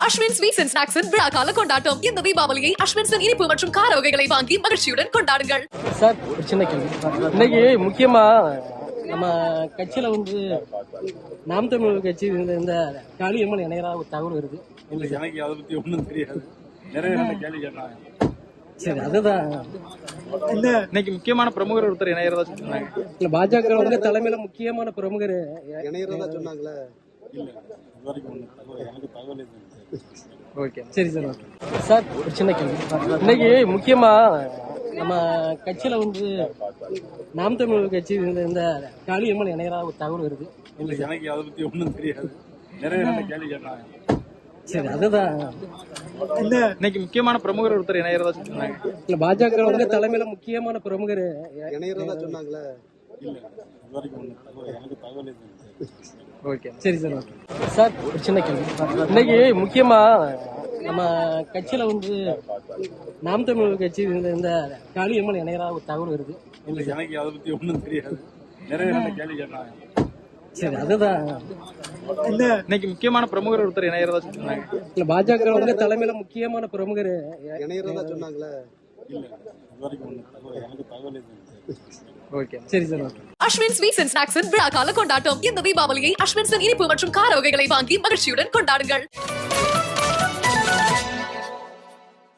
Ashwin sweets and ஸ்நாக்ஸின் விழாக்கால கொண்டாட்டம். இந்த தீபாவளியை அஸ்வின்ஸின் இனிப்பு மற்றும் கார வகைகளை வாங்கி மகிழ்ச்சியுடன் கொண்டாடுங்கள். சார், ஒரு சின்ன கேள்வி. இன்னைக்கு முக்கியமா நம்ம கட்சியில நாம் தமிழ் கட்சி இந்த காளியம்மன் இணையரா ஒரு தகவல் வருது. எனக்கு அதை பத்தி ஒண்ணும் தெரியாது. நிறைய கேள்வி கேட்டாங்க. சரி, அதுதான் இன்னைக்கு முக்கியமான பிரமுகர் ஒருத்தர் இணையறதா சொன்னாங்க. இல்ல, பாஜக தலைமையில முக்கியமான பிரமுகர் இணையறதா சொன்னாங்களே. இல்ல, இது வரைக்கும் எனக்கு தகவல் எதுவும் இல்லை. ஓகே, சரி சார். ஓகே சார், ஒரு சின்ன கேள்வி. இன்னைக்கு முக்கியமா நம்ம கட்சியில நாம் தமிழ் கட்சி இந்த காளியம்மன் இணையரா ஒரு தகவல் வருது. எனக்கு அதை பத்தி ஒண்ணும் தெரியாது. நிறைய கேள்வி கேட்டாங்க. சரி, அதுதான் இன்னைக்கு முக்கியமான பிரமுகர் ஒருத்தர் இணையறதா சொன்னாங்க. இல்ல, பாஜக தலைமையில முக்கியமான பிரமுகர் இணையறதா சொன்னாங்களே. இல்ல, இது வரைக்கும் எனக்கு தகவல் எதுவும் இல்லை. ஓகே, சரி சார். ஓகே சார், ஒரு சின்ன கேள்வி. இன்னைக்கு முக்கியமா நம்ம கட்சியில நாம் தமிழ் கட்சி இந்த காளியம்மன் இணையரா ஒரு தகவல் வருது. எனக்கு அதை பத்தி ஒண்ணும் தெரியாது. நிறைய கேள்வி கேட்டாங்க. சரி, அதுதான் இன்னைக்கு முக்கியமான பிரமுகர் ஒருத்தர் இணையறதா சொன்னாங்க. இல்ல, பாஜக தலைமையில முக்கியமான பிரமுகர் இணையறதா சொன்னாங்களே. இல்ல, இது வரைக்கும் எனக்கு தகவல் எதுவும் இல்லை. ஓகே, சரி sir. Okay Aswin sweets and ஸ்நாக்ஸின் விழாக்கால கொண்டாட்டம். இந்த தீபாவளியை அஸ்வின்ஸின் இனிப்பு மற்றும் கார வகைகளை வாங்கி மகிழ்ச்சியுடன் கொண்டாடுங்கள்.